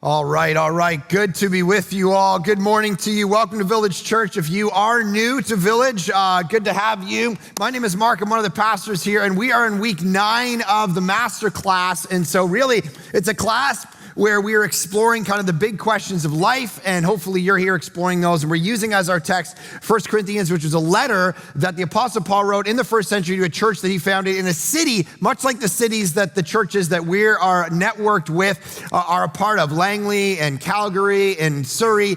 All right. Good to be with you all. Good morning to you. Welcome to Village Church. If you are new to Village, good to have you. My name is Mark. I'm one of the pastors here, and we are in week 9 of the Masterclass. And so really, it's a class where we are exploring kind of the big questions of life, and hopefully you're here exploring those. And we're using as our text 1 Corinthians, which was a letter that the Apostle Paul wrote in the first century to a church that he founded in a city, much like the cities that the churches that we are networked with are a part of, Langley and Calgary and Surrey.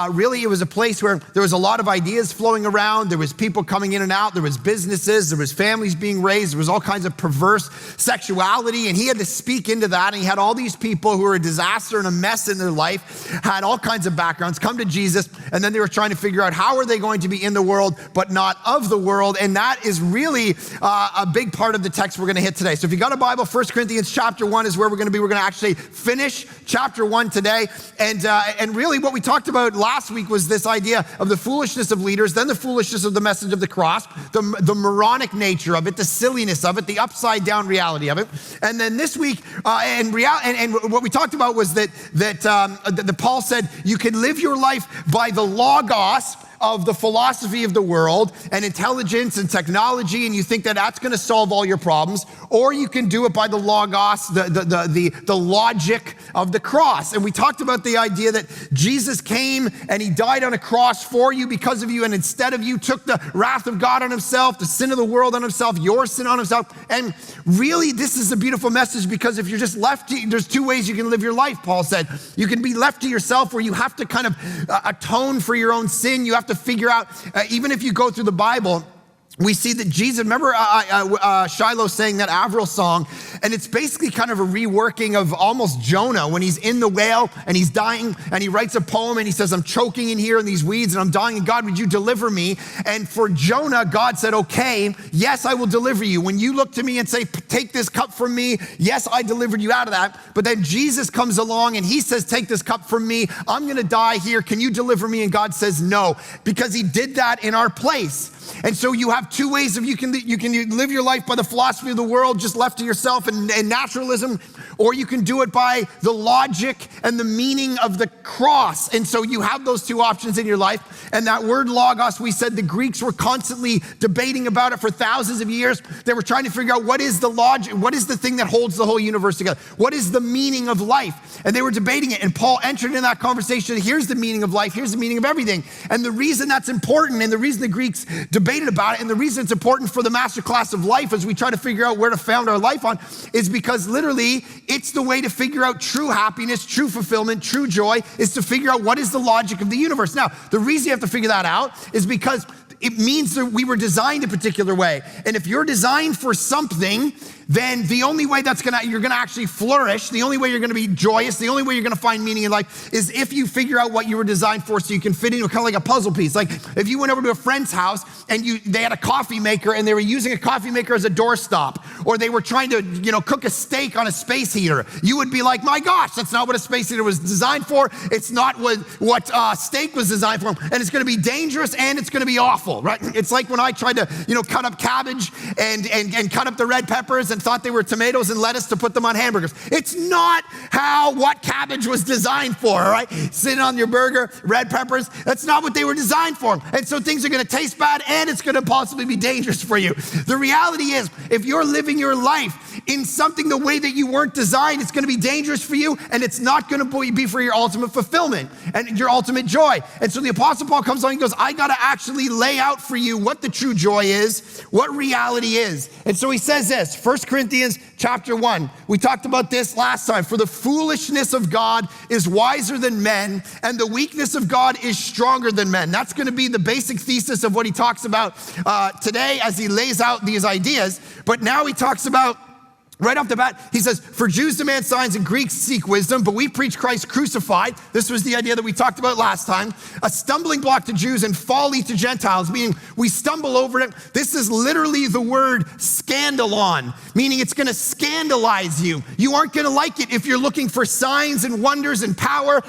Really, it was a place where there was a lot of ideas flowing around. There was people coming in and out. There was businesses. There was families being raised. There was all kinds of perverse sexuality, and he had to speak into that. And he had all these people who were disaster and a mess in their life, had all kinds of backgrounds, come to Jesus, and then they were trying to figure out how are they going to be in the world but not of the world. And that is really a big part of the text we're going to hit today. So if you got a Bible, 1 Corinthians chapter 1 is where we're going to be. We're going to actually finish chapter 1 today. And really what we talked about last week was this idea of the foolishness of leaders, then the foolishness of the message of the cross, the moronic nature of it, the silliness of it, the upside down reality of it. And then this week, and what we talked about was that Paul said you can live your life by the logos of the philosophy of the world and intelligence and technology, and you think that that's going to solve all your problems, or you can do it by the logos, the logic of the cross. And we talked about the idea that Jesus came and he died on a cross for you, because of you, and instead of you took the wrath of God on himself, the sin of the world on himself, your sin on himself. And really, this is a beautiful message, because if you're just left to, there's 2 ways you can live your life, Paul said. You can be left to yourself, where you have to kind of atone for your own sin. You have to figure out, even if you go through the Bible, we see that Jesus, remember Shiloh sang that Avril song, and it's basically kind of a reworking of almost Jonah when he's in the whale and he's dying, and he writes a poem and he says, I'm choking in here in these weeds and I'm dying, and God, would you deliver me? And for Jonah, God said, okay, yes, I will deliver you. When you look to me and say, take this cup from me, yes, I delivered you out of that. But then Jesus comes along and he says, take this cup from me. I'm gonna die here. Can you deliver me? And God says, no, because he did that in our place. And so you have 2 ways of you can live your life by the philosophy of the world, just left to yourself and naturalism, or you can do it by the logic and the meaning of the cross. And so you have those 2 options in your life. And that word logos, we said the Greeks were constantly debating about it for thousands of years. They were trying to figure out what is the logic, what is the thing that holds the whole universe together? What is the meaning of life? And they were debating it. And Paul entered in that conversation. Here's the meaning of life. Here's the meaning of everything. And the reason that's important, and the reason the Greeks debated about it, and the reason it's important for the Masterclass of life as we try to figure out where to found our life on, is because literally it's the way to figure out true happiness, true fulfillment, true joy, is to figure out what is the logic of the universe. Now, the reason you have to figure that out is because it means that we were designed a particular way. And if you're designed for something, then the only way you're gonna actually flourish, the only way you're gonna be joyous, the only way you're gonna find meaning in life is if you figure out what you were designed for, so you can fit into kind of like a puzzle piece. Like if you went over to a friend's house and they had a coffee maker and they were using a coffee maker as a doorstop, or they were trying to cook a steak on a space heater, you would be like, my gosh, that's not what a space heater was designed for. It's not what steak was designed for, and it's gonna be dangerous and it's gonna be awful, right? It's like when I tried to cut up cabbage and cut up the red peppers and thought they were tomatoes and lettuce to put them on hamburgers. It's not what cabbage was designed for, all right? Sitting on your burger, red peppers, that's not what they were designed for. And so things are gonna taste bad and it's gonna possibly be dangerous for you. The reality is, if you're living your life in something the way that you weren't designed, it's gonna be dangerous for you, and it's not gonna be for your ultimate fulfillment and your ultimate joy. And so the Apostle Paul comes on and goes, I gotta actually lay out for you what the true joy is, what reality is. And so he says this, 1 Corinthians chapter 1. We talked about this last time. For the foolishness of God is wiser than men, and the weakness of God is stronger than men. That's going to be the basic thesis of what he talks about today as he lays out these ideas. But now he talks about, right off the bat, he says, for Jews demand signs and Greeks seek wisdom, but we preach Christ crucified. This was the idea that we talked about last time. A stumbling block to Jews and folly to Gentiles, meaning we stumble over it. This is literally the word scandalon, meaning it's gonna scandalize you. You aren't gonna like it if you're looking for signs and wonders and power.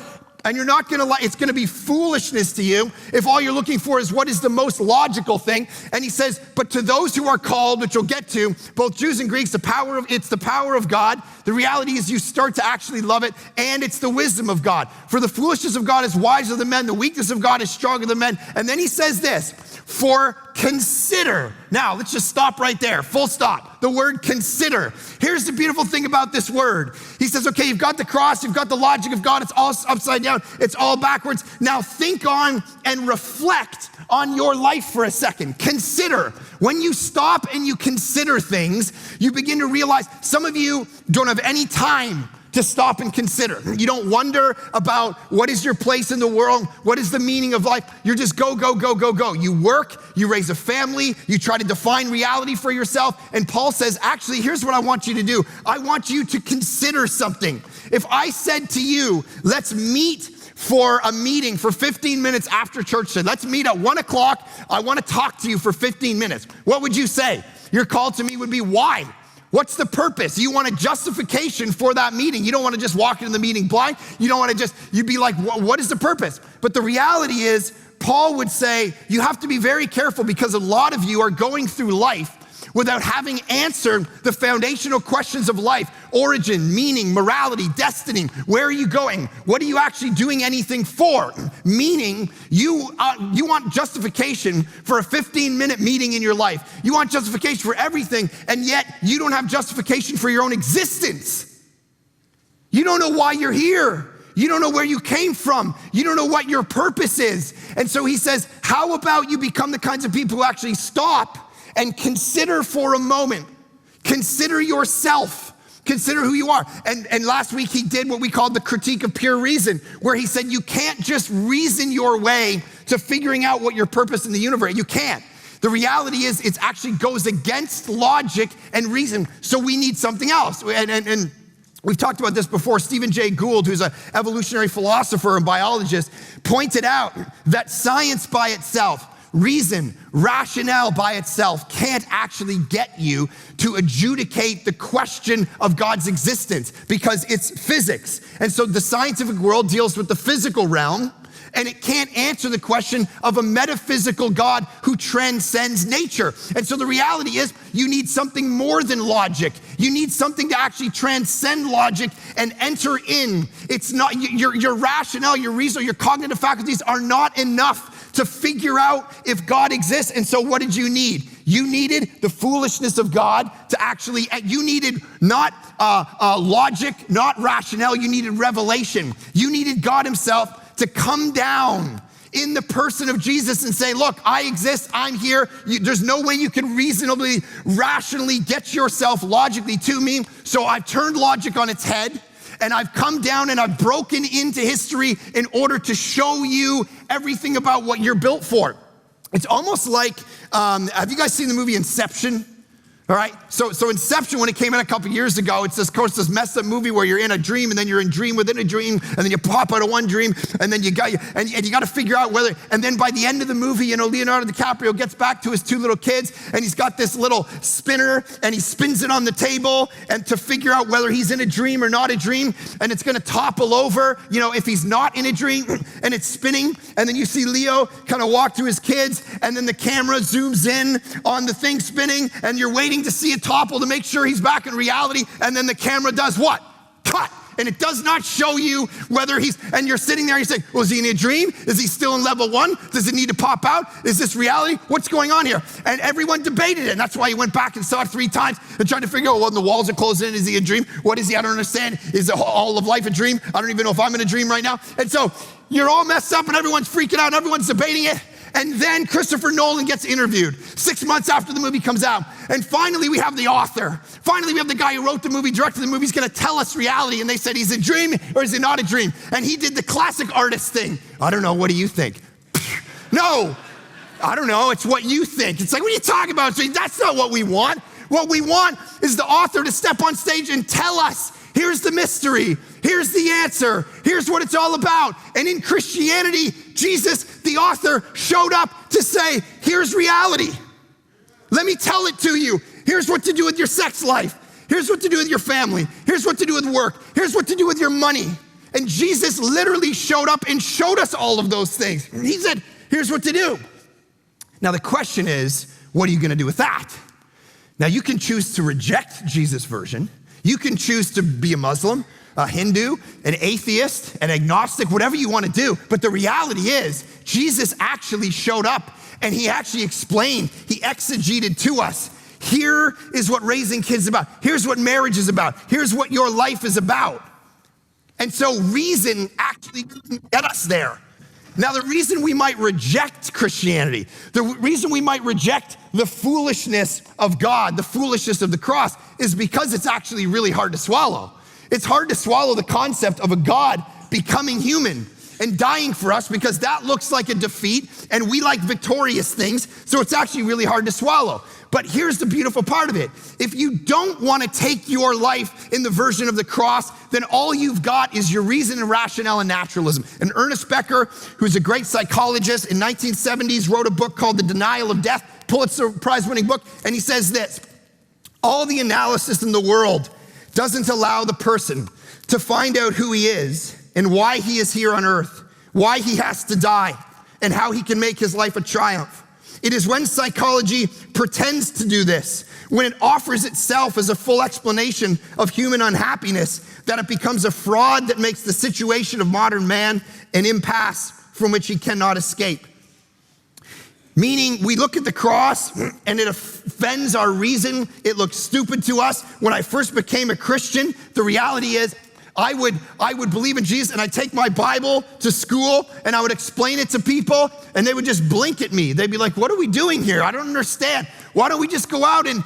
And you're not gonna it's gonna be foolishness to you if all you're looking for is what is the most logical thing. And he says, but to those who are called, which we'll get to, both Jews and Greeks, it's the power of God. The reality is you start to actually love it, and it's the wisdom of God. For the foolishness of God is wiser than men, the weakness of God is stronger than men. And then he says this, for consider. Now, let's just stop right there, full stop. The word consider. Here's the beautiful thing about this word. He says, okay, you've got the cross, you've got the logic of God, it's all upside down, it's all backwards. Now think on and reflect on your life for a second. Consider. When you stop and you consider things, you begin to realize some of you don't have any time to stop and consider. You don't wonder about what is your place in the world, what is the meaning of life. You're just go, go, go, go, go. You work, you raise a family, you try to define reality for yourself. And Paul says, actually, here's what I want you to do. I want you to consider something. If I said to you, let's meet for a meeting for 15 minutes after church today. Let's meet at 1 o'clock. I want to talk to you for 15 minutes. What would you say? Your call to me would be, why? What's the purpose? You want a justification for that meeting. You don't want to just walk into the meeting blind. You don't want to you'd be like, what is the purpose? But the reality is, Paul would say, you have to be very careful because a lot of you are going through life without having answered the foundational questions of life: origin, meaning, morality, destiny. Where are you going? What are you actually doing anything for? Meaning, you want justification for a 15-minute meeting in your life. You want justification for everything, and yet you don't have justification for your own existence. You don't know why you're here. You don't know where you came from. You don't know what your purpose is. And so he says, how about you become the kinds of people who actually stop and consider for a moment. Consider yourself. Consider who you are. And last week he did what we called the critique of pure reason, where he said you can't just reason your way to figuring out what your purpose in the universe. You can't. The reality is it actually goes against logic and reason. So we need something else. And we've talked about this before. Stephen Jay Gould, who's an evolutionary philosopher and biologist, pointed out that science by itself, reason, rationale by itself can't actually get you to adjudicate the question of God's existence because it's physics. And so the scientific world deals with the physical realm, and it can't answer the question of a metaphysical God who transcends nature. And so the reality is you need something more than logic. You need something to actually transcend logic and enter in. It's not your rationale, your reason, your cognitive faculties are not enough to figure out if God exists. And so what did you need? You needed the foolishness of God to actually, you needed not logic, not rationale, you needed revelation. You needed God himself to come down in the person of Jesus and say, look, I exist, I'm here. There's no way you can reasonably, rationally get yourself logically to me. So I've turned logic on its head, and I've come down and I've broken into history in order to show you everything about what you're built for. It's almost like, have you guys seen the movie Inception? All right, so Inception, when it came out a couple years ago, it's of course this messed up movie where you're in a dream and then you're in dream within a dream and then you pop out of one dream and then you got to figure out whether, and then by the end of the movie, Leonardo DiCaprio gets back to his two little kids and he's got this little spinner and he spins it on the table and to figure out whether he's in a dream or not a dream, and it's gonna topple over, if he's not in a dream, and it's spinning, and then you see Leo kind of walk to his kids and then the camera zooms in on the thing spinning and you're waiting to see it topple to make sure he's back in reality, and then the camera does what? Cut. And it does not show you whether and you're sitting there and you're saying, well, is he in a dream? Is he still in level 1? Does it need to pop out? Is this reality? What's going on here? And everyone debated it, and that's why he went back and saw it 3 times and tried to figure out, well, the walls are closing in, is he a dream? What is he? I don't understand. Is all of life a dream? I don't even know if I'm in a dream right now. And so you're all messed up and everyone's freaking out and everyone's debating it. And then Christopher Nolan gets interviewed 6 months after the movie comes out. And finally, we have the author. Finally, we have the guy who wrote the movie, directed the movie. He's going to tell us reality. And they said, he's a dream or is he not a dream? And he did the classic artist thing. I don't know. What do you think? No, I don't know. It's what you think. It's like, what are you talking about? So that's not what we want. What we want is the author to step on stage and tell us, here's the mystery. Here's the answer. Here's what it's all about. And in Christianity, Jesus, the author, showed up to say, here's reality. Let me tell it to you. Here's what to do with your sex life. Here's what to do with your family. Here's what to do with work. Here's what to do with your money. And Jesus literally showed up and showed us all of those things. He said, here's what to do. Now the question is, what are you gonna do with that? Now you can choose to reject Jesus' version. You can choose to be a Muslim, a Hindu, an atheist, an agnostic, whatever you wanna do. But the reality is, Jesus actually showed up and he actually explained, he exegeted to us. Here is what raising kids is about. Here's what marriage is about. Here's what your life is about. And so reason actually couldn't get us there. Now, the reason we might reject Christianity, the reason we might reject the foolishness of God, the foolishness of the cross, is because it's actually really hard to swallow. It's hard to swallow the concept of a God becoming human and dying for us, because that looks like a defeat and we like victorious things, so it's actually really hard to swallow. But here's the beautiful part of it. If you don't want to take your life in the version of the cross, then all you've got is your reason and rationale and naturalism. And Ernest Becker, who's a great psychologist in 1970s, wrote a book called The Denial of Death, Pulitzer Prize-winning book, and he says this: all the analysis in the world doesn't allow the person to find out who he is and why he is here on earth, why he has to die, and how he can make his life a triumph. It is when psychology pretends to do this, when it offers itself as a full explanation of human unhappiness, that it becomes a fraud that makes the situation of modern man an impasse from which he cannot escape. Meaning, we look at the cross and it offends our reason. It looks stupid to us. When I first became a Christian, the reality is I would believe in Jesus and I'd take my Bible to school and I would explain it to people and they would just blink at me. They'd be like, what are we doing here? I don't understand. Why don't we just go out and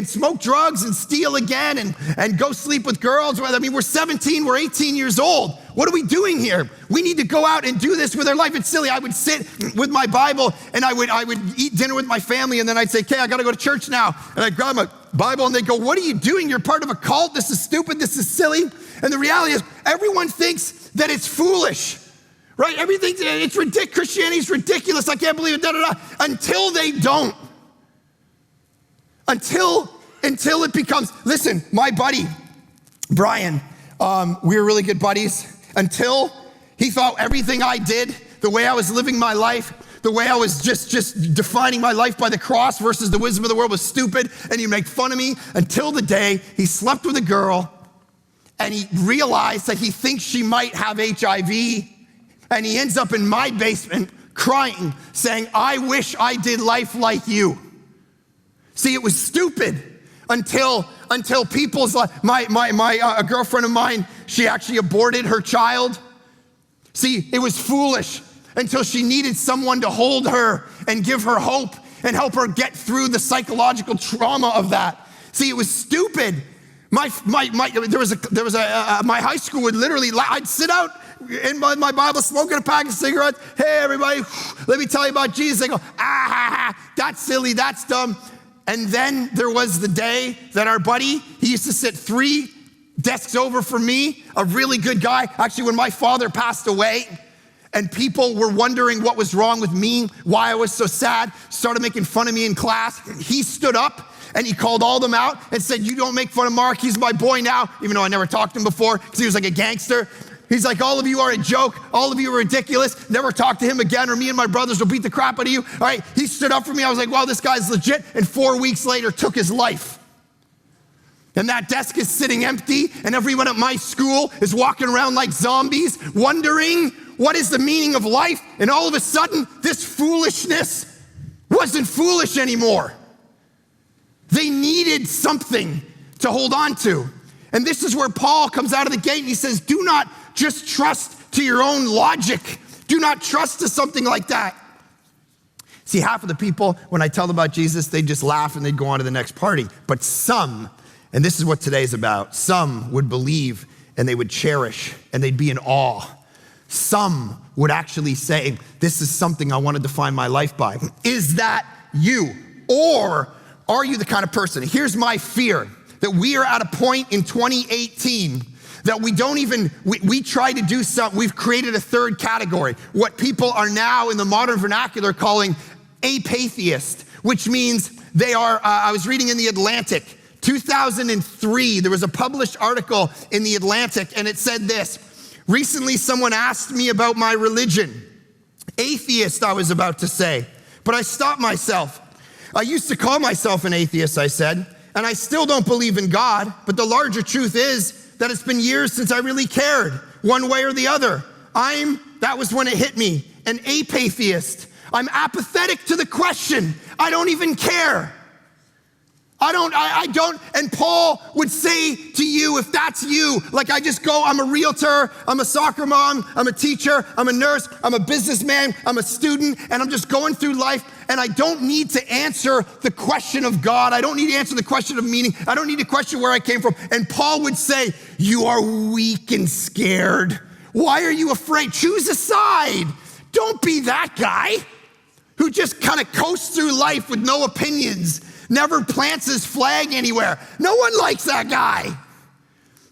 smoke drugs and steal again and go sleep with girls? I mean, we're 17, we're 18 years old. What are we doing here? We need to go out and do this with our life. It's silly. I would sit with my Bible and I would eat dinner with my family and then I'd say, okay, I gotta go to church now. And I'd grab my Bible and they'd go, what are you doing? You're part of a cult. This is stupid. This is silly. And the reality is everyone thinks that it's foolish, right? Everything, it's ridiculous. Christianity is ridiculous. I can't believe it, until they don't. Until it becomes, listen, my buddy, Brian, we were really good buddies until he thought everything I did, the way I was living my life, the way I was just defining my life by the cross versus the wisdom of the world was stupid, and he'd make fun of me until the day he slept with a girl and he realized that he thinks she might have HIV, and he ends up in my basement crying, saying, I wish I did life like you. See, it was stupid until people's life. A girlfriend of mine, she actually aborted her child. See, it was foolish until she needed someone to hold her and give her hope and help her get through the psychological trauma of that. See, it was stupid. My high school would literally, I'd sit out in my Bible smoking a pack of cigarettes. Hey, everybody, let me tell you about Jesus. They go, that's silly, that's dumb. And then there was the day that our buddy, he used to sit 3 desks over from me, a really good guy. Actually, when my father passed away, and people were wondering what was wrong with me, why I was so sad, started making fun of me in class, he stood up and he called all them out and said, you don't make fun of Mark, he's my boy now, even though I never talked to him before because he was like a gangster. He's like, all of you are a joke, all of you are ridiculous, never talk to him again or me and my brothers will beat the crap out of you. All right, he stood up for me, I was like, wow, this guy's legit, and 4 weeks later took his life. And that desk is sitting empty and everyone at my school is walking around like zombies, wondering what is the meaning of life, and all of a sudden, this foolishness wasn't foolish anymore. They needed something to hold on to. And this is where Paul comes out of the gate and he says, do not just trust to your own logic. Do not trust to something like that. See, half of the people, when I tell them about Jesus, they just laugh and they'd go on to the next party. But some, and this is what today's about, some would believe and they would cherish and they'd be in awe. Some would actually say, this is something I want to define my life by. Is that you? Or are you the kind of person? Here's my fear, that we are at a point in 2018 that we try to do something. We've created a third category, what people are now in the modern vernacular calling atheist, which means they are, I was reading in The Atlantic, 2003, there was a published article in The Atlantic and it said this: Recently, someone asked me about my religion. Atheist, I was about to say, but I stopped myself. I used to call myself an atheist, I said, and I still don't believe in God, but the larger truth is that it's been years since I really cared, one way or the other. That was when it hit me, an apatheist. I'm apathetic to the question. I don't even care. I don't, and Paul would say to you, if that's you, like I just go, I'm a realtor, I'm a soccer mom, I'm a teacher, I'm a nurse, I'm a businessman, I'm a student, and I'm just going through life, and I don't need to answer the question of God. I don't need to answer the question of meaning. I don't need to question where I came from. And Paul would say, you are weak and scared. Why are you afraid? Choose a side. Don't be that guy who just kind of coasts through life with no opinions, never plants his flag anywhere. No one likes that guy.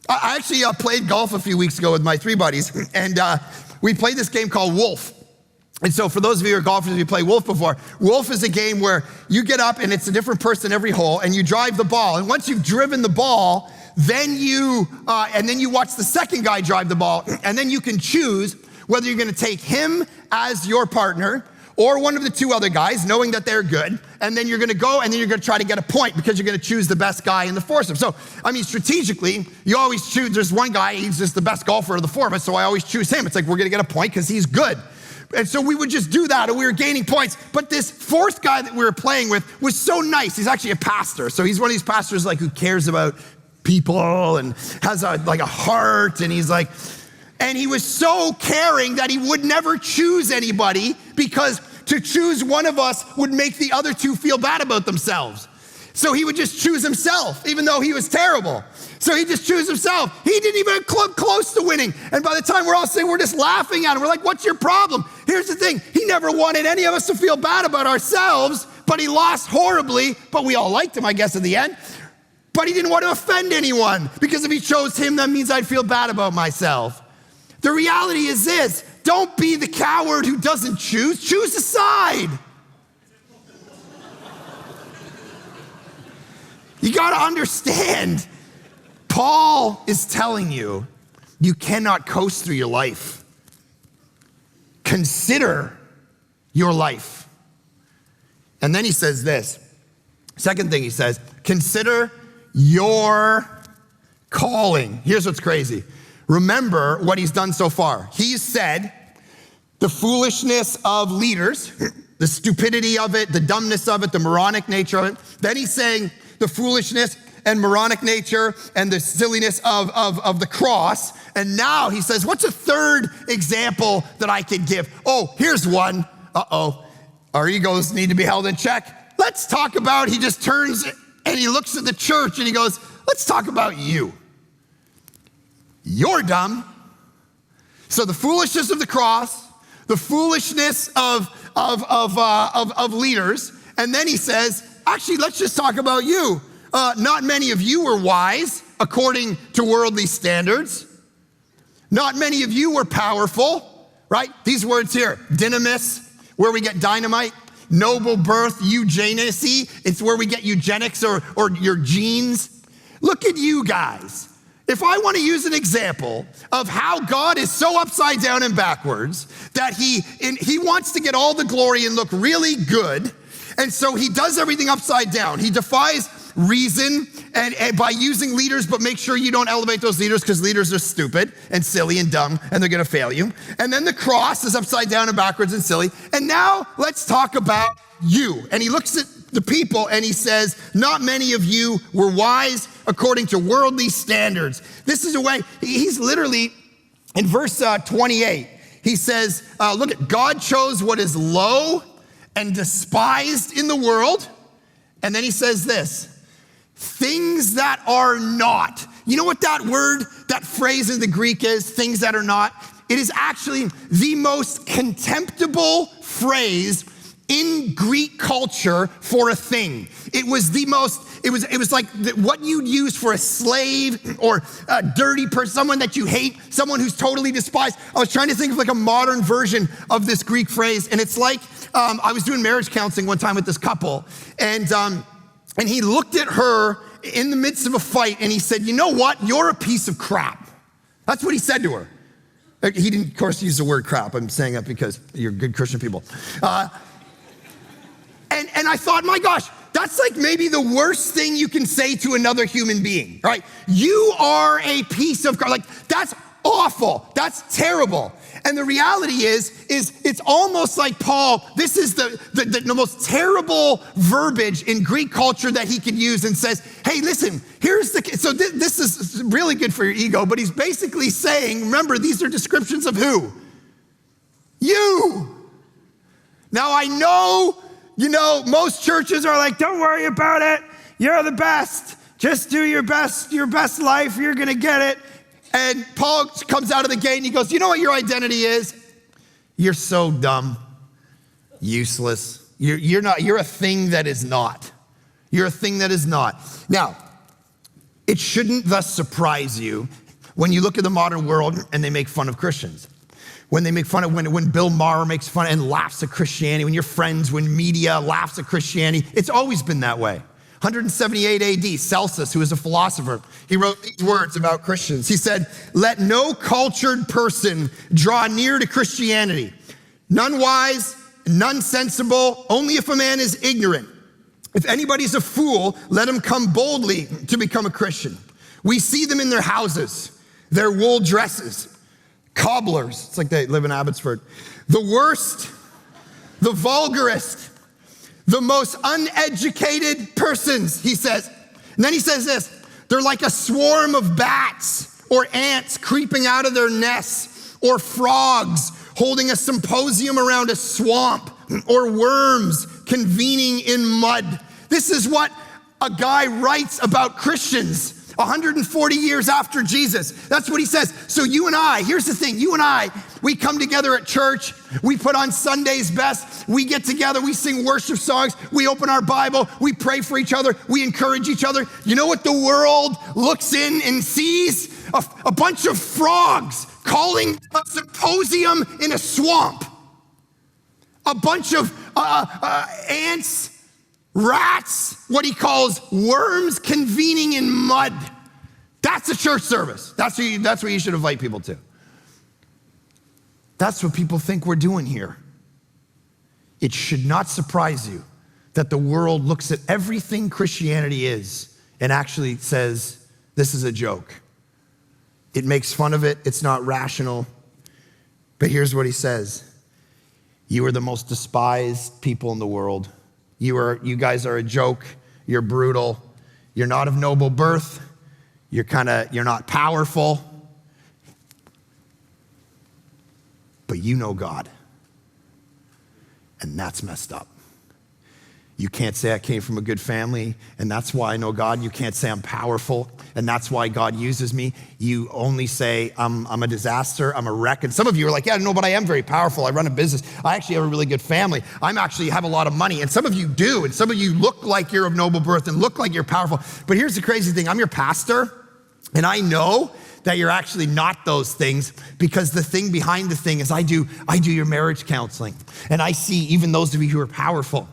I actually played golf a few weeks ago with my three buddies, and we played this game called Wolf. And so for those of you who are golfers, you play Wolf before. Wolf is a game where you get up and it's a different person every hole, and you drive the ball. And once you've driven the ball, then you watch the second guy drive the ball, and then you can choose whether you're gonna take him as your partner or one of the two other guys, knowing that they're good, and then you're gonna go and then you're gonna try to get a point because you're gonna choose the best guy in the foursome. So, I mean, strategically, you always choose, there's one guy, he's just the best golfer of the four of us, so I always choose him. It's like, we're gonna get a point because he's good. And so we would just do that, and we were gaining points. But this fourth guy that we were playing with was so nice. He's actually a pastor. So he's one of these pastors like who cares about people and has a heart, and he's like, and he was so caring that he would never choose anybody because to choose one of us would make the other two feel bad about themselves. So he would just choose himself, even though he was terrible. So he just chose himself. He didn't even come close to winning. And by the time we're all saying, we're just laughing at him. We're like, what's your problem? Here's the thing. He never wanted any of us to feel bad about ourselves, but he lost horribly. But we all liked him, I guess, in the end. But he didn't want to offend anyone, because if he chose him, that means I'd feel bad about myself. The reality is this: don't be the coward who doesn't choose. Choose a side. You got to understand, Paul is telling you, you cannot coast through your life. Consider your life. And then he says this. Second thing he says, consider your calling. Here's what's crazy. Remember what he's done so far. He's said the foolishness of leaders, the stupidity of it, the dumbness of it, the moronic nature of it. Then he's saying the foolishness and moronic nature and the silliness of the cross. And now he says, what's a third example that I could give? Oh, here's one. Our egos need to be held in check. Let's talk about, he just turns and he looks at the church and he goes, let's talk about you. You're dumb. So the foolishness of the cross, the foolishness of leaders, and then he says, actually, let's just talk about you. Not many of you were wise according to worldly standards. Not many of you were powerful, right? These words here, dynamis, where we get dynamite, noble birth, eugenicity, it's where we get eugenics or your genes. Look at you guys. If I want to use an example of how God is so upside down and backwards that he wants to get all the glory and look really good, and so he does everything upside down. He defies reason and by using leaders, but make sure you don't elevate those leaders because leaders are stupid and silly and dumb and they're gonna fail you. And then the cross is upside down and backwards and silly. And now let's talk about you. And he looks at the people and he says, not many of you were wise according to worldly standards. This is a way, he's literally, in verse 28, he says, look at, God chose what is low and despised in the world. And then he says this, things that are not. You know what that word, that phrase in the Greek is, things that are not? It is actually the most contemptible phrase in Greek culture for a thing. It was the most, it was like what you'd use for a slave or a dirty person, someone that you hate, someone who's totally despised. I was trying to think of like a modern version of this Greek phrase, and it's like, I was doing marriage counseling one time with this couple, and he looked at her in the midst of a fight and he said, you know what? You're a piece of crap. That's what he said to her. He didn't, of course, use the word crap. I'm saying that because you're good Christian people. And I thought, my gosh, that's like maybe the worst thing you can say to another human being, right? You are a piece of garbage. Like, that's awful. That's terrible. And the reality is it's almost like Paul, this is the most terrible verbiage in Greek culture that he could use, and says, hey, listen, so this is really good for your ego, but he's basically saying, remember, these are descriptions of who? You. Now I know, most churches are like, don't worry about it. You're the best. Just do your best life. You're going to get it. And Paul comes out of the gate and he goes, you know what your identity is? You're so dumb, useless. You're a thing that is not. You're a thing that is not. Now, it shouldn't thus surprise you when you look at the modern world and they make fun of Christians. When they make fun of, when Bill Maher makes fun and laughs at Christianity, when your friends, when media laughs at Christianity, it's always been that way. 178 AD, Celsus, who is a philosopher, he wrote these words about Christians. He said, let no cultured person draw near to Christianity. None wise, none sensible, only if a man is ignorant. If anybody's a fool, let him come boldly to become a Christian. We see them in their houses, their wool dresses, cobblers. It's like they live in Abbotsford. The worst, the vulgarest, the most uneducated persons, he says. And then he says this, they're like a swarm of bats or ants creeping out of their nests, or frogs holding a symposium around a swamp, or worms convening in mud. This is what a guy writes about Christians 140 years after Jesus. That's what he says. So you and I, here's the thing, you and I, we come together at church, we put on Sunday's best, we get together, we sing worship songs, we open our Bible, we pray for each other, we encourage each other. You know what the world looks in and sees? A bunch of frogs calling a symposium in a swamp. A bunch of ants, rats, what he calls worms convening in mud. That's a church service. That's what you should invite people to. That's what people think we're doing here. It should not surprise you that the world looks at everything Christianity is and actually says, this is a joke. It makes fun of it. It's not rational. But here's what he says. You are the most despised people in the world. You guys are a joke. You're brutal. You're not of noble birth. You're not powerful. But you know God. And that's messed up. You can't say I came from a good family, and that's why I know God. You can't say I'm powerful, and that's why God uses me. You only say I'm a disaster, I'm a wreck. And some of you are like, yeah, no, but I am very powerful. I run a business. I actually have a really good family. I'm actually have a lot of money. And some of you do, and some of you look like you're of noble birth and look like you're powerful. But here's the crazy thing. I'm your pastor, and I know that you're actually not those things, because the thing behind the thing is I do your marriage counseling. And I see even those of you who are powerful,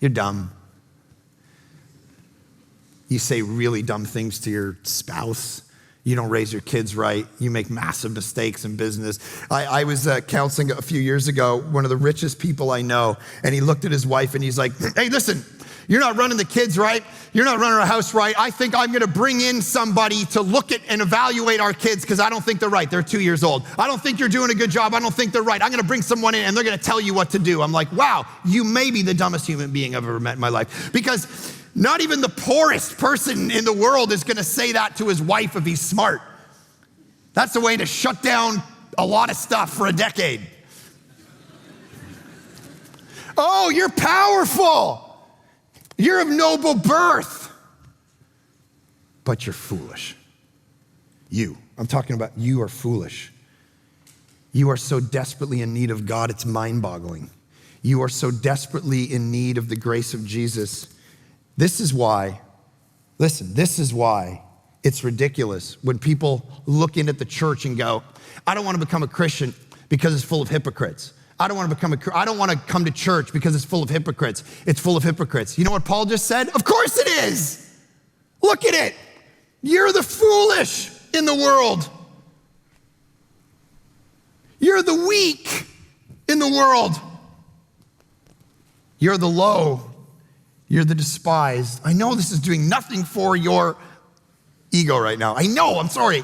you're dumb. You say really dumb things to your spouse. You don't raise your kids right. You make massive mistakes in business. I was counseling a few years ago, one of the richest people I know, and he looked at his wife and he's like, hey, listen, you're not running the kids right. You're not running our house right. I think I'm gonna bring in somebody to look at and evaluate our kids because I don't think they're right. They're 2 years old. I don't think you're doing a good job. I don't think they're right. I'm gonna bring someone in and they're gonna tell you what to do. I'm like, wow, you may be the dumbest human being I've ever met in my life, because not even the poorest person in the world is gonna say that to his wife if he's smart. That's a way to shut down a lot of stuff for a decade. Oh, you're powerful. You're of noble birth, but you're foolish. I'm talking about you are foolish. You are so desperately in need of God, it's mind-boggling. You are so desperately in need of the grace of Jesus. This is why it's ridiculous when people look in at the church and go, I don't want to become a Christian because it's full of hypocrites. I don't want to come to church because it's full of hypocrites. It's full of hypocrites. You know what Paul just said? Of course it is. Look at it. You're the foolish in the world. You're the weak in the world. You're the low. You're the despised. I know this is doing nothing for your ego right now. I know, I'm sorry.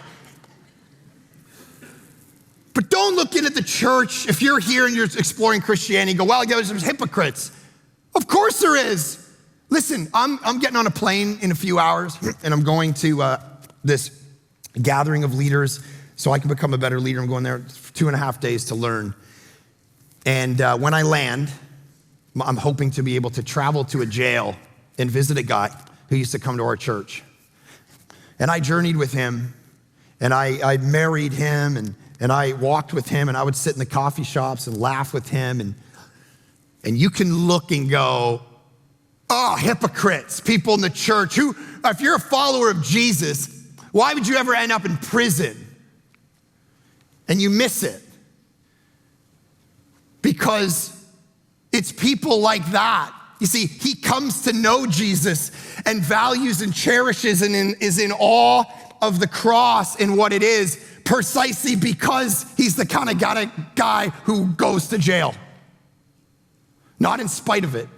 But don't look in at the church. If you're here and you're exploring Christianity, go, well, there's some hypocrites. Of course there is. Listen, I'm getting on a plane in a few hours, and I'm going to this gathering of leaders so I can become a better leader. I'm going there for 2.5 days to learn. And when I land, I'm hoping to be able to travel to a jail and visit a guy who used to come to our church. And I journeyed with him, and I married him, and I walked with him, and I would sit in the coffee shops and laugh with him. And you can look and go, oh, hypocrites, people in the church. Who, if you're a follower of Jesus, why would you ever end up in prison? And you miss it. Because it's people like that. You see, he comes to know Jesus and values and cherishes and is in awe of the cross and what it is, precisely because he's the kind of guy who goes to jail. Not in spite of it.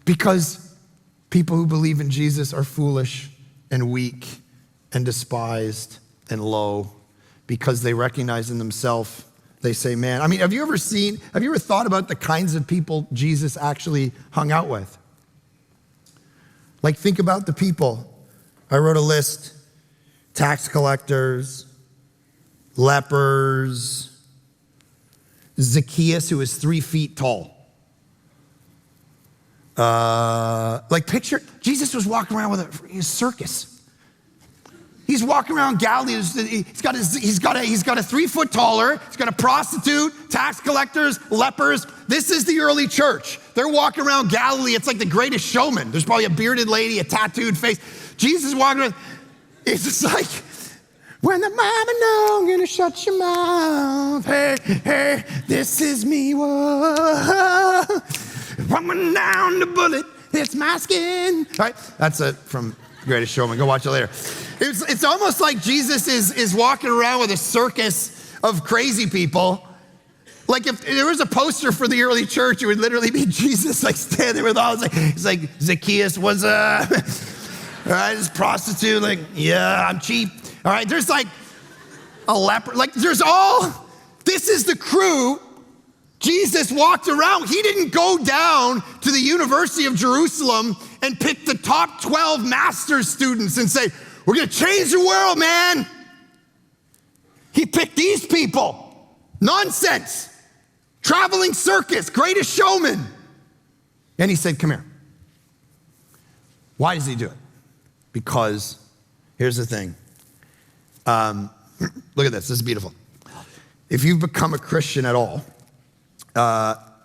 Because people who believe in Jesus are foolish and weak and despised and low because they recognize in themselves, they say, man, I mean, have you ever thought about the kinds of people Jesus actually hung out with? Like, think about the people. I wrote a list: tax collectors, lepers, Zacchaeus, who was 3 feet tall. Picture, Jesus was walking around with a circus. He's walking around Galilee. He's got a 3-foot taller. He's got a prostitute, tax collectors, lepers. This is the early church. They're walking around Galilee. It's like the greatest showman. There's probably a bearded lady, a tattooed face. Jesus is walking around. It's just like, when the mama know, I'm gonna shut your mouth. Hey, this is me. Whoa. Running down the bullet. It's my skin. All right, that's it from Greatest Showman. Go watch it later. It's almost like Jesus is walking around with a circus of crazy people. Like if there was a poster for the early church, it would literally be Jesus like standing with all, it's like Zacchaeus was all right, this prostitute, like, yeah, I'm cheap. All right, there's like a leper, like this is the crew Jesus walked around. He didn't go down to the University of Jerusalem and pick the top 12 master's students and say, we're gonna change the world, man. He picked these people. Nonsense. Traveling circus, Greatest Showman. And he said, come here. Why does he do it? Because here's the thing. Look at this is beautiful. If you've become a Christian at all,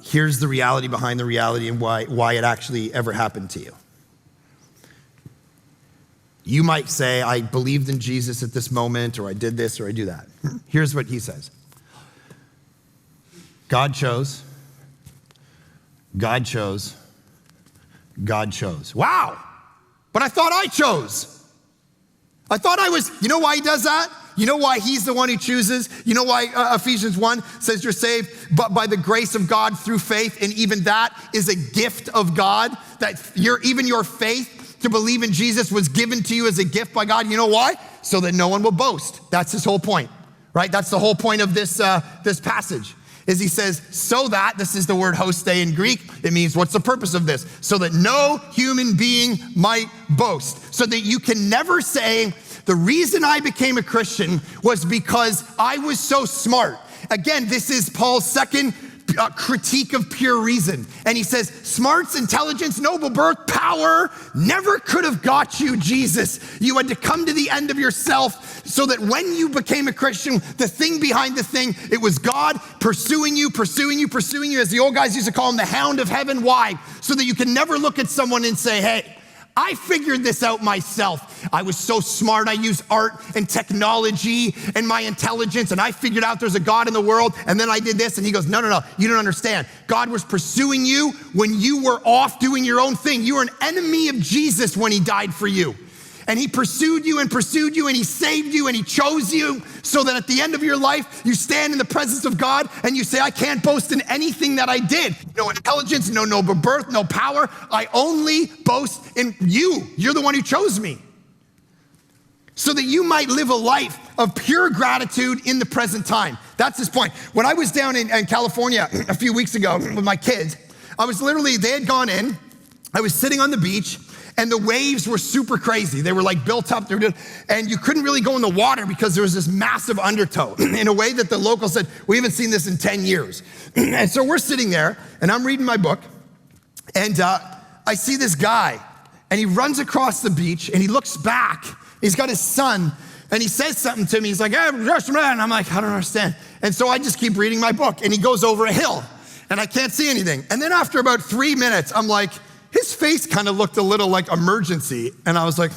here's the reality behind the reality and why it actually ever happened to you. You might say, I believed in Jesus at this moment, or I did this, or I do that. Here's what he says. God chose, God chose, God chose. Wow, but I thought I chose. I thought I was, you know why he does that? You know why he's the one who chooses? You know why Ephesians 1 says you're saved but by the grace of God through faith, and even that is a gift of God, that even your faith to believe in Jesus was given to you as a gift by God. You know why? So that no one will boast. That's his whole point, right? That's the whole point of this passage, is he says, so that, this is the word hoste in Greek. It means, what's the purpose of this? So that no human being might boast. So that you can never say, the reason I became a Christian was because I was so smart. Again, this is Paul's second critique of pure reason. And he says, smarts, intelligence, noble birth, power never could have got you, Jesus. You had to come to the end of yourself so that when you became a Christian, the thing behind the thing, it was God pursuing you, as the old guys used to call him, the hound of heaven. Why? So that you can never look at someone and say, hey, I figured this out myself. I was so smart. I used art and technology and my intelligence, and I figured out there's a God in the world, and then I did this. And he goes, no, you don't understand. God was pursuing you when you were off doing your own thing. You were an enemy of Jesus when he died for you. and he pursued you and pursued you and he saved you and he chose you so that at the end of your life, you stand in the presence of God and you say, I can't boast in anything that I did. No intelligence, no noble birth, no power. I only boast in you. You're the one who chose me. So that you might live a life of pure gratitude in the present time. That's his point. When I was down in California a few weeks ago with my kids, they had gone in, I was sitting on the beach, and the waves were super crazy. They were like built up, and you couldn't really go in the water because there was this massive undertow in a way that the locals said, we haven't seen this in 10 years. And so we're sitting there, and I'm reading my book, and I see this guy, and he runs across the beach, and he looks back. He's got his son, and he says something to me. He's like, hey, man. I'm like, I don't understand. And so I just keep reading my book, and he goes over a hill, and I can't see anything. And then after about 3 minutes, I'm like, his face kind of looked a little like emergency. And I was like,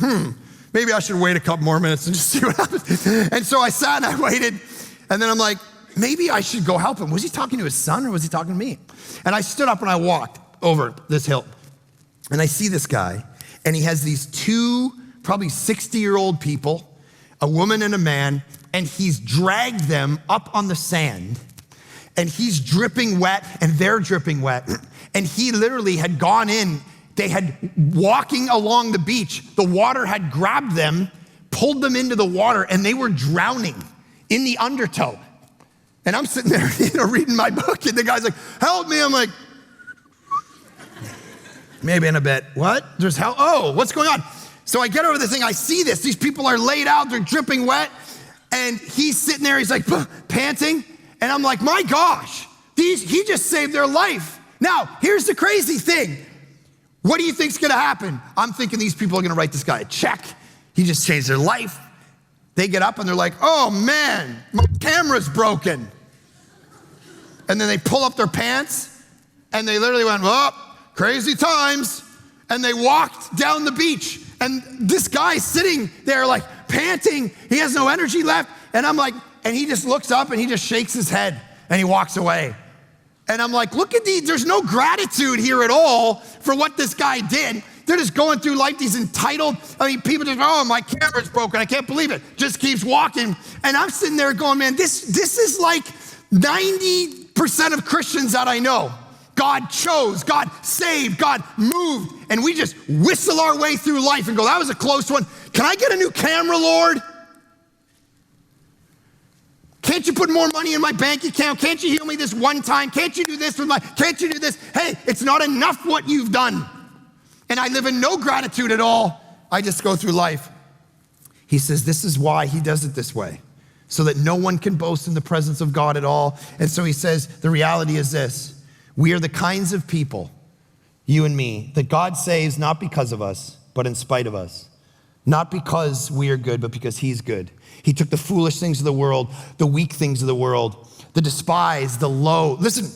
maybe I should wait a couple more minutes and just see what happens. And so I sat and I waited, and then I'm like, maybe I should go help him. Was he talking to his son or was he talking to me? And I stood up and I walked over this hill, and I see this guy, and he has these two probably 60-year-old people, a woman and a man, and he's dragged them up on the sand, and he's dripping wet and they're dripping wet. And he literally had gone in, they had walking along the beach, the water had grabbed them, pulled them into the water, and they were drowning in the undertow. And I'm sitting there, reading my book, and the guy's like, help me. I'm like, maybe in a bit. What? There's help? Oh, what's going on? So I get over the thing, I see this. These people are laid out, they're dripping wet, and he's sitting there, he's like panting, and I'm like, my gosh, he just saved their life. Now, here's the crazy thing. What do you think's gonna happen? I'm thinking these people are gonna write this guy a check. He just changed their life. They get up and they're like, oh man, my camera's broken. And then they pull up their pants, and they literally went, oh, crazy times. And they walked down the beach. And this guy's sitting there like panting. He has no energy left. And I'm like, and he just looks up and he just shakes his head and he walks away. And I'm like, look at these, there's no gratitude here at all for what this guy did. They're just going through life, these entitled, people just, oh, my camera's broken, I can't believe it. Just keeps walking. And I'm sitting there going, man, this is like 90% of Christians that I know. God chose, God saved, God moved, and we just whistle our way through life and go, that was a close one. Can I get a new camera, Lord? Can't you put more money in my bank account? Can't you heal me this one time? Can't you do this can't you do this? Hey, it's not enough what you've done. And I live in no gratitude at all. I just go through life. He says this is why he does it this way, so that no one can boast in the presence of God at all. And so he says, the reality is this: we are the kinds of people, you and me, that God saves not because of us, but in spite of us. Not because we are good, but because he's good. He took the foolish things of the world, the weak things of the world, the despised, the low. Listen,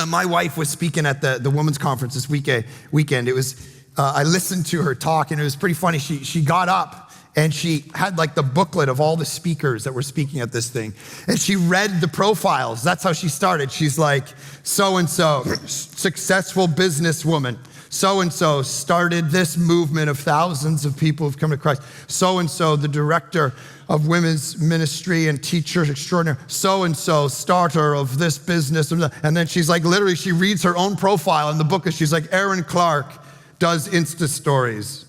my wife was speaking at the women's conference this weekend. It was, I listened to her talk, and it was pretty funny. She got up and she had like the booklet of all the speakers that were speaking at this thing. And she read the profiles. That's how she started. She's like, so-and-so, successful businesswoman. So-and-so started this movement of thousands of people who've come to Christ. So-and-so, the director of women's ministry and teacher extraordinary. So-and-so, starter of this business. And then she's like, literally, she reads her own profile in the book, and she's like, Aaron Clark does Insta stories.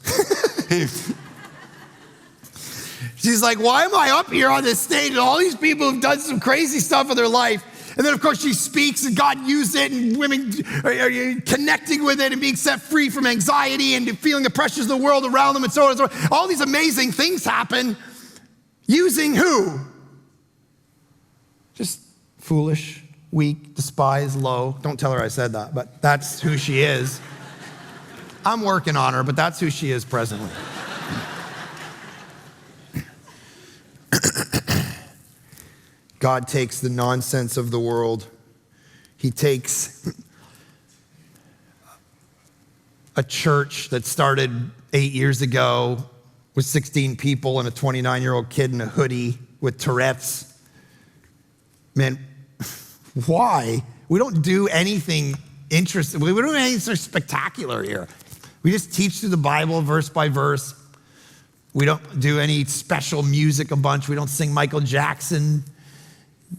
She's like, why am I up here on this stage and all these people have done some crazy stuff in their life? And then, of course, she speaks, and God used it, and women are connecting with it and being set free from anxiety and feeling the pressures of the world around them, and so on and so on. All these amazing things happen using who? Just foolish, weak, despised, low. Don't tell her I said that, but that's who she is. I'm working on her, but that's who she is presently. God takes the nonsense of the world. He takes a church that started 8 years ago with 16 people and a 29-year-old kid in a hoodie with Tourette's. Man, why? We don't do anything interesting. We don't do anything so spectacular here. We just teach through the Bible verse by verse. We don't do any special music a bunch. We don't sing Michael Jackson.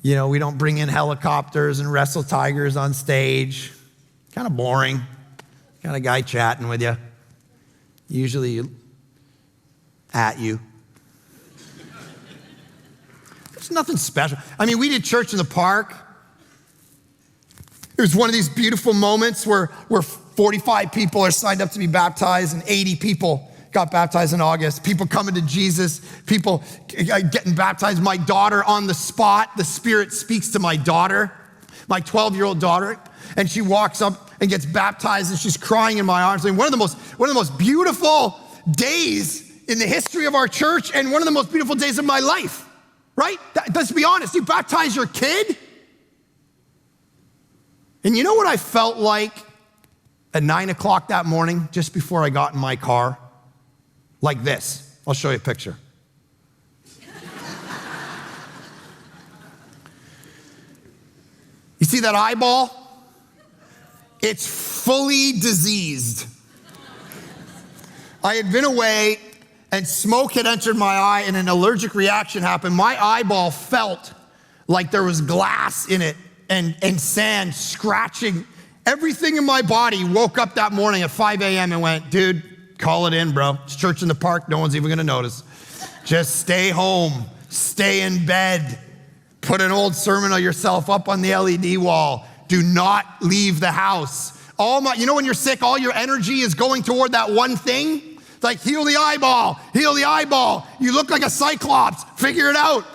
We don't bring in helicopters and wrestle tigers on stage. Kind of boring. Kind of guy chatting with you. Usually at you. There's nothing special. I mean, we did church in the park. It was one of these beautiful moments where 45 people are signed up to be baptized and 80 people got baptized in August. People coming to Jesus, people getting baptized. My daughter on the spot, the Spirit speaks to my daughter, my 12-year-old daughter, and she walks up and gets baptized and she's crying in my arms. I mean, one of the most beautiful days in the history of our church and one of the most beautiful days of my life, right? Let's be honest, you baptize your kid. And you know what I felt like at 9 o'clock that morning, just before I got in my car? Like this. I'll show you a picture. You see that eyeball? It's fully diseased. I had been away and smoke had entered my eye and an allergic reaction happened. My eyeball felt like there was glass in it and sand scratching. Everything in my body woke up that morning at 5 a.m. and went, dude, call it in, bro. It's church in the park. No one's even going to notice. Just stay home. Stay in bed. Put an old sermon of yourself up on the LED wall. Do not leave the house. When you're sick, all your energy is going toward that one thing. It's like, heal the eyeball. Heal the eyeball. You look like a cyclops. Figure it out.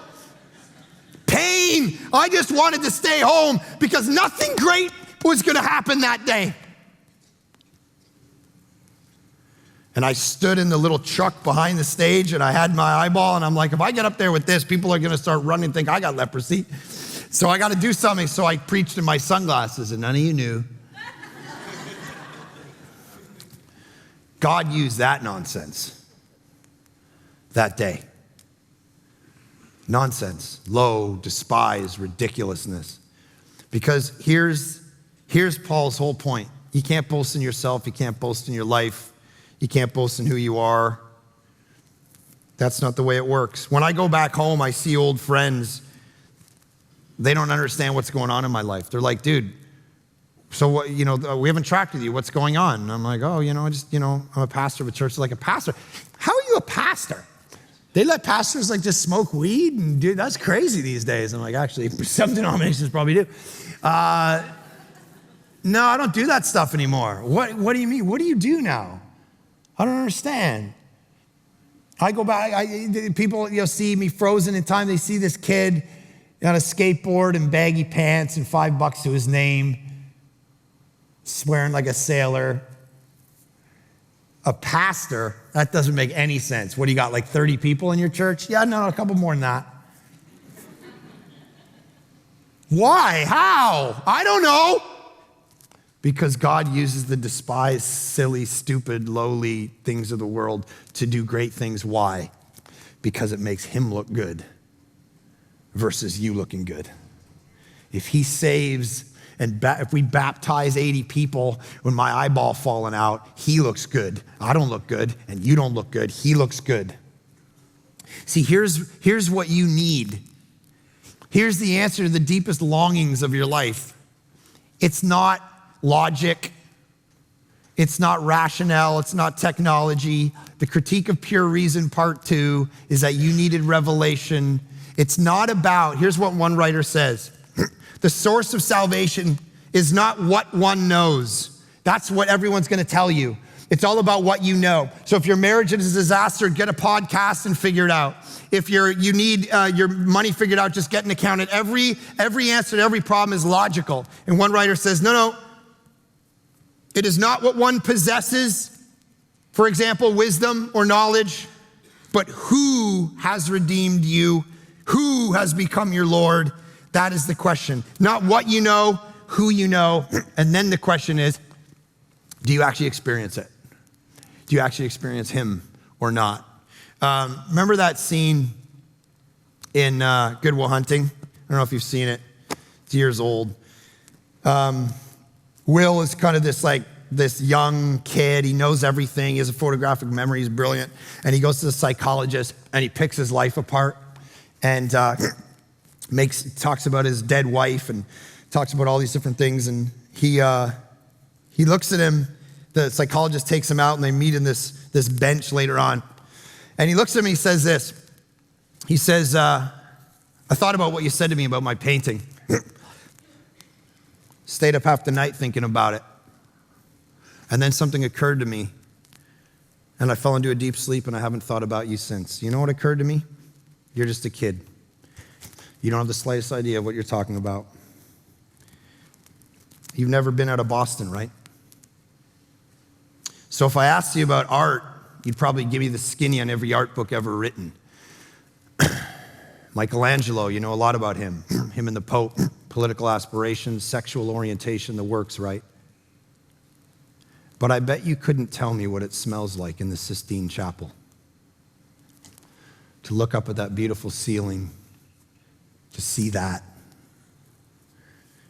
Pain. I just wanted to stay home because nothing great was going to happen that day. And I stood in the little truck behind the stage and I had my eyeball and I'm like, if I get up there with this, people are going to start running and think I got leprosy. So I got to do something. So I preached in my sunglasses and none of you knew. God used that nonsense that day. Nonsense, low, despised, ridiculousness. Because here's Paul's whole point. You can't boast in yourself. You can't boast in your life. You can't boast in who you are. That's not the way it works. When I go back home, I see old friends. They don't understand what's going on in my life. They're like, dude, so what, we haven't tracked with you. What's going on? And I'm like, oh, I'm a pastor of a church. They're like, a pastor? How are you a pastor? They let pastors just smoke weed and dude, that's crazy these days. I'm like, actually, some denominations probably do. No, I don't do that stuff anymore. What do you mean? What do you do now? I don't understand. I go back, people see me frozen in time. They see this kid on a skateboard and baggy pants and $5 to his name, swearing like a sailor. A pastor, that doesn't make any sense. What do you got, 30 people in your church? Yeah, no, a couple more than that. Why? How? I don't know. Because God uses the despised, silly, stupid, lowly things of the world to do great things. Why? Because it makes him look good versus you looking good. If he saves and if we baptize 80 people when my eyeball falling out, he looks good. I don't look good and you don't look good. He looks good. See, here's what you need. Here's the answer to the deepest longings of your life. It's not logic. It's not rationale. It's not technology. The critique of pure reason, part 2, is that you needed revelation. It's not about, here's what one writer says, the source of salvation is not what one knows. That's what everyone's going to tell you. It's all about what you know. So if your marriage is a disaster, get a podcast and figure it out. If you need your money figured out, just get an accountant. Every answer to every problem is logical. And one writer says, no. It is not what one possesses, for example, wisdom or knowledge, but who has redeemed you, who has become your Lord. That is the question. Not what you know, who you know. And then the question is, do you actually experience it? Do you actually experience him or not? Remember that scene in Good Will Hunting? I don't know if you've seen it. It's years old. Will is kind of this this young kid. He knows everything. He has a photographic memory. He's brilliant. And he goes to the psychologist and he picks his life apart and talks about his dead wife and talks about all these different things. And he looks at him. The psychologist takes him out and they meet in this bench later on. And he looks at me, he says this. He says, I thought about what you said to me about my painting. Stayed up half the night thinking about it. And then something occurred to me. And I fell into a deep sleep and I haven't thought about you since. You know what occurred to me? You're just a kid. You don't have the slightest idea of what you're talking about. You've never been out of Boston, right? So if I asked you about art, you'd probably give me the skinny on every art book ever written. Michelangelo, you know a lot about him. Him and the Pope, political aspirations, sexual orientation, the works, right? But I bet you couldn't tell me what it smells like in the Sistine Chapel. To look up at that beautiful ceiling, to see that.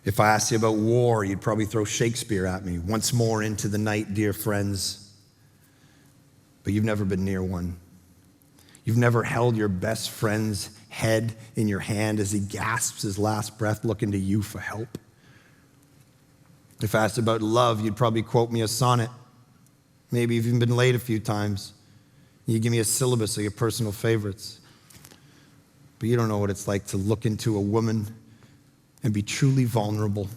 If I asked you about war, you'd probably throw Shakespeare at me. Once more into the night, dear friends. But you've never been near one. You've never held your best friend's head in your hand as he gasps his last breath looking to you for help. If I asked about love, you'd probably quote me a sonnet. Maybe you've even been late a few times. You give me a syllabus of your personal favorites. But you don't know what it's like to look into a woman and be truly vulnerable,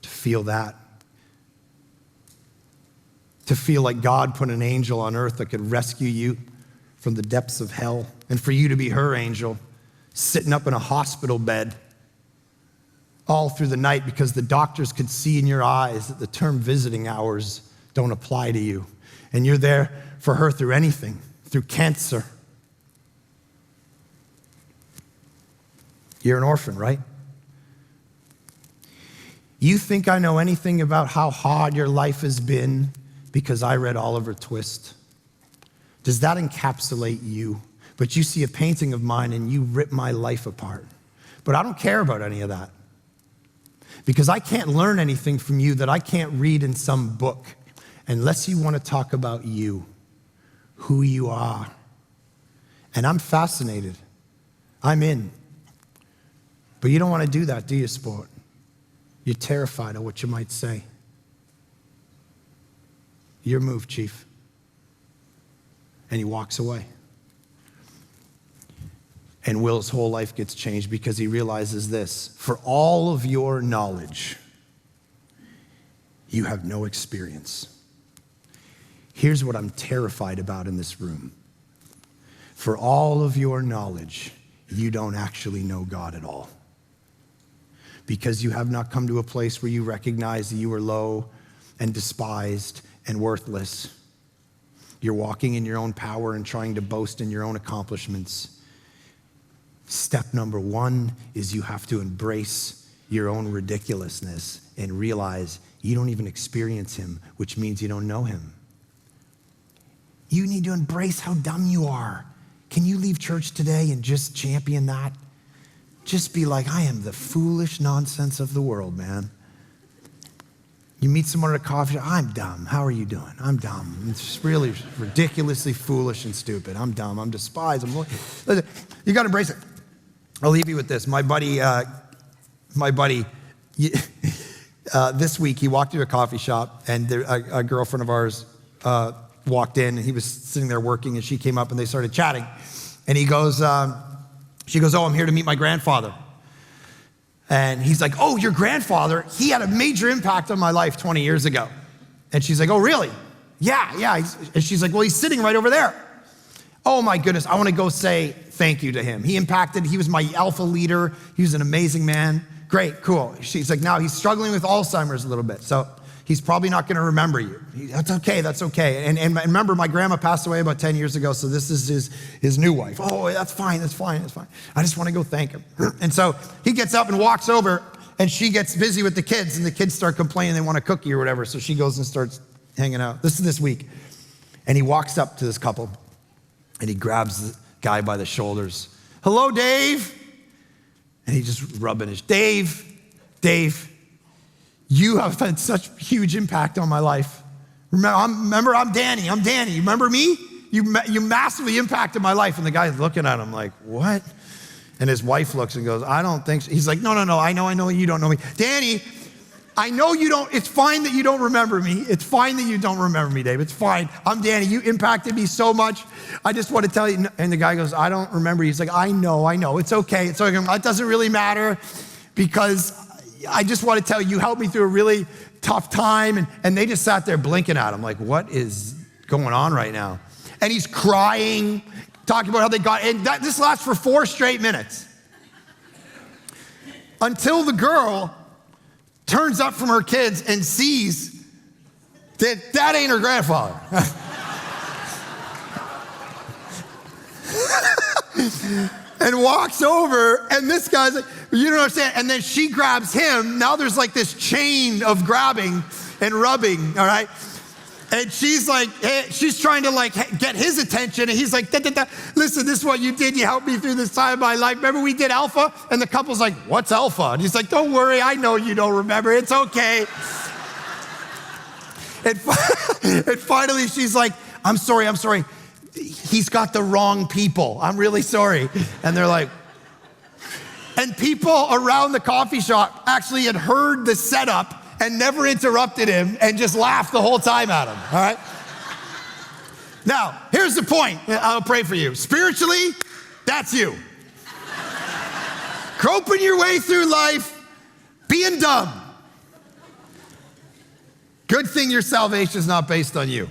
to feel that. To feel like God put an angel on earth that could rescue you from the depths of hell, and for you to be her angel, sitting up in a hospital bed all through the night because the doctors could see in your eyes that the term visiting hours don't apply to you. And you're there for her through anything, through cancer. You're an orphan, right? You think I know anything about how hard your life has been because I read Oliver Twist? Does that encapsulate you? But you see a painting of mine and you rip my life apart. But I don't care about any of that. Because I can't learn anything from you that I can't read in some book unless you want to talk about you, who you are. And I'm fascinated. I'm in. But you don't want to do that, do you, sport? You're terrified of what you might say. Your move, Chief. And he walks away. And Will's whole life gets changed because he realizes this: for all of your knowledge, you have no experience. Here's what I'm terrified about in this room. For all of your knowledge, you don't actually know God at all. Because you have not come to a place where you recognize that you are low and despised and worthless. You're walking in your own power and trying to boast in your own accomplishments. Step number one is you have to embrace your own ridiculousness and realize you don't even experience him, which means you don't know him. You need to embrace how dumb you are. Can you leave church today and just champion that? Just be like, I am the foolish nonsense of the world, man. You meet someone at a coffee shop, I'm dumb. How are you doing? I'm dumb. It's just really ridiculously foolish and stupid. I'm dumb. I'm despised. Listen, you got to embrace it. I'll leave you with this. My buddy, this week, he walked into a coffee shop, and a girlfriend of ours walked in, and he was sitting there working, and she came up, and they started chatting. And she goes, oh, I'm here to meet my grandfather. And he's like, oh, your grandfather, he had a major impact on my life 20 years ago. And she's like, oh, really? Yeah. And she's like, well, he's sitting right over there. Oh my goodness, I want to go say thank you to him. He was my alpha leader. He was an amazing man. Great, cool. She's like, now he's struggling with Alzheimer's a little bit. So he's probably not going to remember you. That's okay. And remember, my grandma passed away about 10 years ago, so this is his new wife. Oh, that's fine. I just want to go thank him. And so he gets up and walks over, and she gets busy with the kids, and the kids start complaining they want a cookie or whatever, so she goes and starts hanging out. This is this week. And he walks up to this couple, and he grabs the guy by the shoulders. Hello, Dave. And he just rubbing his, Dave, You have had such huge impact on my life. Remember, I'm Danny. Remember me? You massively impacted my life. And the guy's looking at him like, what? And his wife looks and goes, I don't think so. He's like, no, I know you don't know me. Danny, I know you don't, it's fine that you don't remember me. It's fine that you don't remember me, Dave. It's fine. I'm Danny. You impacted me so much. I just want to tell you. And the guy goes, I don't remember. He's like, I know. It's okay. It doesn't really matter because I just want to tell you helped me through a really tough time. And they just sat there blinking at him like, what is going on right now? And he's crying, talking about how they got, and this lasts for 4 straight minutes. Until the girl turns up from her kids and sees that ain't her grandfather. And walks over, and this guy's like, you don't understand. And then she grabs him. Now there's like this chain of grabbing and rubbing, all right? And she's like, she's trying to like get his attention. And he's like, listen, this is what you did. You helped me through this time of my life. Remember we did Alpha? And the couple's like, what's Alpha? And he's like, don't worry. I know you don't remember. It's okay. And finally she's like, I'm sorry. He's got the wrong people. I'm really sorry. And they're like, and people around the coffee shop actually had heard the setup and never interrupted him and just laughed the whole time at him, all right? Now, here's the point. I'll pray for you. Spiritually, that's you. Groping your way through life, being dumb. Good thing your salvation is not based on you.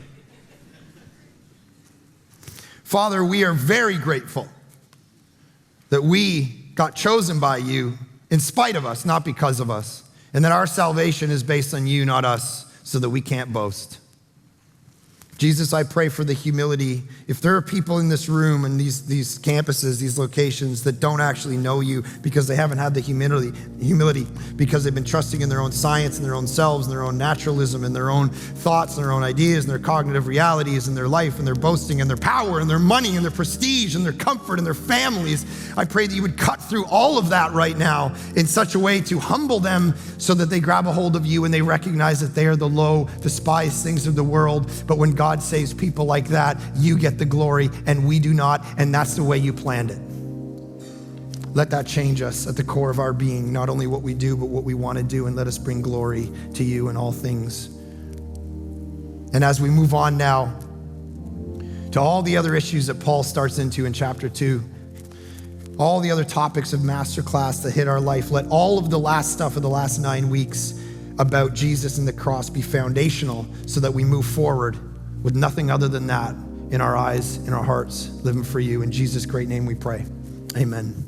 Father, we are very grateful that we got chosen by you in spite of us, not because of us. And that our salvation is based on you, not us, so that we can't boast. Jesus, I pray for the humility. If there are people in this room and these campuses, these locations that don't actually know you because they haven't had the humility because they've been trusting in their own science and their own selves and their own naturalism and their own thoughts and their own ideas and their cognitive realities and their life and their boasting and their power and their money and their prestige and their comfort and their families, I pray that you would cut through all of that right now in such a way to humble them so that they grab a hold of you and they recognize that they are the low, despised things of the world. But when God saves people like that, you get the glory and we do not, and that's the way you planned it. Let that change us at the core of our being, not only what we do, but what we want to do, and let us bring glory to you in all things. And as we move on now to all the other issues that Paul starts into in chapter 2, all the other topics of Masterclass that hit our life, let all of the last stuff of the last 9 weeks about Jesus and the cross be foundational so that we move forward with nothing other than that in our eyes, in our hearts, living for you. In Jesus' great name we pray. Amen.